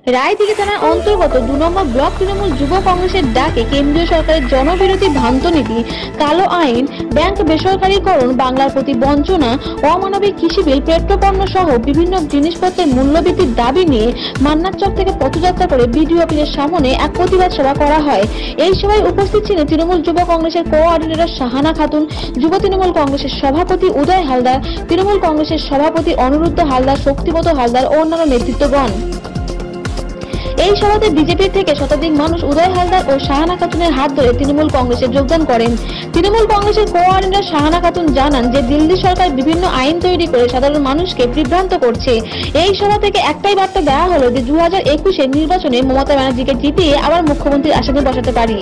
রায়দিঘি থানার অন্তর্গত ২ নম্বর ব্লক তৃণমূল যুব কংগ্রেসের ডাকে কেন্দ্রীয় সরকারের জনবিরোধী ভ্রান্ত নীতি, কালো আইন, ব্যাংক বেসরকারীকরণ, বাংলার প্রতি বঞ্চনা, অমানবিক কৃষি বিল, পেট্রোপণ্য সহ বিভিন্ন জিনিসপত্রের মূল্যবৃদ্ধির দাবি নিয়ে মান্নারচক থেকে পথযাত্রা করে বিডিও অফিসের সামনে এক প্রতিবাদ সভা করা হয়। এই সভায় উপস্থিত ছিলেন তৃণমূল যুব কংগ্রেসের কোঅর্ডিনেটর শাহানা খাতুন, যুব তৃণমূল কংগ্রেসের সভাপতি উদয় হালদার, তৃণমূল কংগ্রেসের সভাপতি অনিরুদ্ধ হালদার, শক্তিপদ হালদার ও অন্যান্য নেতৃত্বগণ। এই সভাতে বিজেপি থেকে শতাধিক মানুষ উদয় হালদার ও শাহানা খাতুনের হাত ধরে তৃণমূল কংগ্রেসে যোগদান করেন। তৃণমূল কংগ্রেসের কোঅর্ডিনেটর শাহানা খাতুন জানান যে দিল্লি সরকার বিভিন্ন আইন তৈরি করে সাধারণ মানুষকে বিভ্রান্ত করছে। এই সভা থেকে একটাই বার্তা দেওয়া হলো যে 2021-এর নির্বাচনে মমতা ব্যানার্জিকে জিতিয়ে আবার মুখ্যমন্ত্রীর আসনে বসাতে পারি।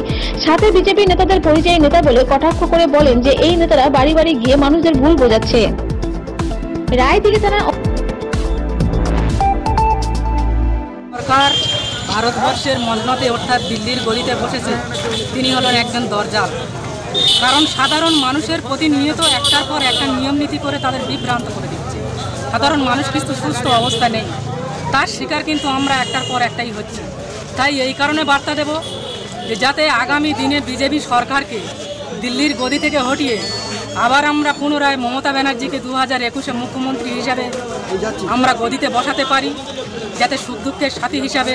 সাথে বিজেপি নেতাদের পরিযায়ী নেতা বলে কটাক্ষ করে বলেন যে এই নেতারা বাড়ি বাড়ি গিয়ে মানুষদের ভুল বোঝাচ্ছে। রায়দিঘি থানার সরকার ভারতবর্ষের মজনতে অর্থাৎ দিল্লির গদিতে বসেছে, তিনি হলেন একজন দরজাল। কারণ সাধারণ মানুষের প্রতিনিয়ত একটার পর একটা নিয়ম নীতি করে তাদের বিভ্রান্ত করে দিচ্ছে। সাধারণ মানুষ কিন্তু সুস্থ অবস্থা নেই, তার শিকার কিন্তু আমরা একটার পর একটাই হচ্ছে। তাই এই কারণে বার্তা দেব যে যাতে আগামী দিনে বিজেপি সরকারকে দিল্লির গদি থেকে হটিয়ে আবার আমরা পুনরায় মমতা ব্যানার্জিকে 2021-এ মুখ্যমন্ত্রী হিসাবে আমরা গদিতে বসাতে পারি, যাতে সুখ দুঃখের সাথী হিসাবে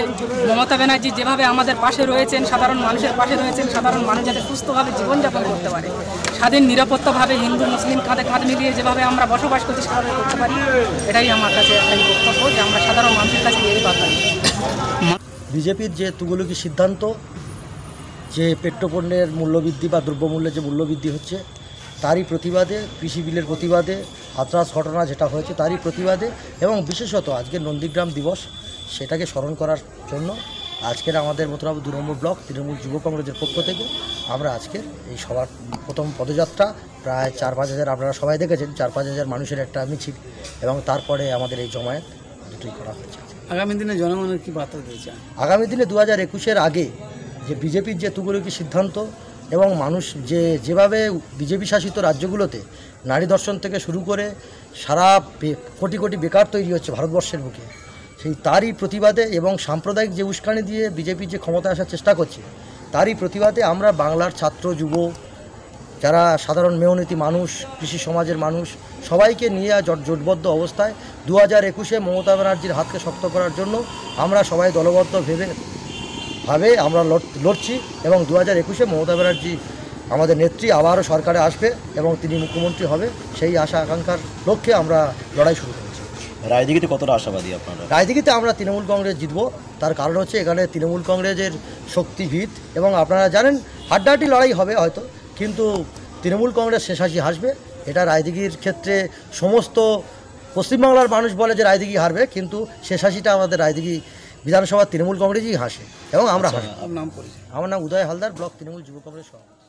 মমতা ব্যানার্জি যেভাবে আমাদের পাশে রয়েছেন, সাধারণ মানুষের পাশে রয়েছেন, সাধারণ মানুষ যাতে সুস্থভাবে জীবনযাপন করতে পারে, স্বাধীন নিরাপত্তাভাবে হিন্দু মুসলিম কাঁধে কাঁধ মিলিয়ে যেভাবে আমরা বসবাস করছি সেভাবে করতে পারি। এটাই আমার কাছে একটাই বক্তব্য যে আমরা সাধারণ মানুষের কাছে এই বার্তা দিই। বিজেপির যে তুগলকি সিদ্ধান্ত, যে পেট্রোপণ্যের মূল্যবৃদ্ধি বা দ্রব্যমূল্যের যে মূল্যবৃদ্ধি হচ্ছে, তারই প্রতিবাদে, কৃষি বিলের প্রতিবাদে, হাতরাস ঘটনা যেটা হয়েছে তারই প্রতিবাদে এবং বিশেষত আজকের নন্দীগ্রাম দিবস, সেটাকে স্মরণ করার জন্য আজকের আমাদের মথুরাপুর 2 নম্বর ব্লক তৃণমূল যুব কংগ্রেসের পক্ষ থেকে আমরা আজকের এই সবার প্রথম পদযাত্রা, প্রায় 4-5 হাজার, আপনারা সবাই দেখেছেন 4-5 হাজার মানুষের একটা মিছিল, এবং তারপরে আমাদের এই জমায়েত দুটোই করা হয়েছে। আগামী দিনে জনগণের কি বার্তা দিয়েছে? আগামী দিনে 2021-এর আগে যে বিজেপির যে তুগলকি সিদ্ধান্ত এবং মানুষ যেভাবে বিজেপি শাসিত রাজ্যগুলোতে নারী ধর্ষণ থেকে শুরু করে সারা কোটি কোটি বেকার তৈরি হচ্ছে ভারতবর্ষের বুকে, সেই তারই প্রতিবাদে এবং সাম্প্রদায়িক যে উস্কানি দিয়ে বিজেপি যে ক্ষমতায় আসার চেষ্টা করছে, তারই প্রতিবাদে আমরা বাংলার ছাত্র, যুব, যারা সাধারণ মেহনতি মানুষ, কৃষি সমাজের মানুষ, সবাইকে নিয়ে জোটবদ্ধ অবস্থায় 2021-এ মমতা ব্যানার্জির হাতকে শক্ত করার জন্য আমরা সবাই দলবদ্ধ ভাবে আমরা লড়ছি এবং 2021-এ মমতা ব্যানার্জি আমাদের নেত্রী আবারও সরকারে আসবে এবং তিনি মুখ্যমন্ত্রী হবে, সেই আশা আকাঙ্ক্ষার লক্ষ্যে আমরা লড়াই শুরু করেছি। রায়দিঘিতে কতটা আশাবাদী আপনারা? রায়দিঘিতে আমরা তৃণমূল কংগ্রেস জিতব, তার কারণ হচ্ছে এখানে তৃণমূল কংগ্রেসের শক্তিভিত এবং আপনারা জানেন হাড্ডাহাড্ডি লড়াই হবে হয়তো, কিন্তু তৃণমূল কংগ্রেস শেষাশি হাসবে। এটা রায়দিঘির ক্ষেত্রে সমস্ত পশ্চিমবাংলার মানুষ বলে যে রায়দিঘি হারবে, কিন্তু শেষাশিটা আমাদের রায়দিঘি বিধানসভার তৃণমূল কংগ্রেসই হাসে এবং আমরা হাসি। নাম পরিচয়? আমার নাম উদয় হালদার, ব্লক তৃণমূল যুব কংগ্রেস সভাপতি।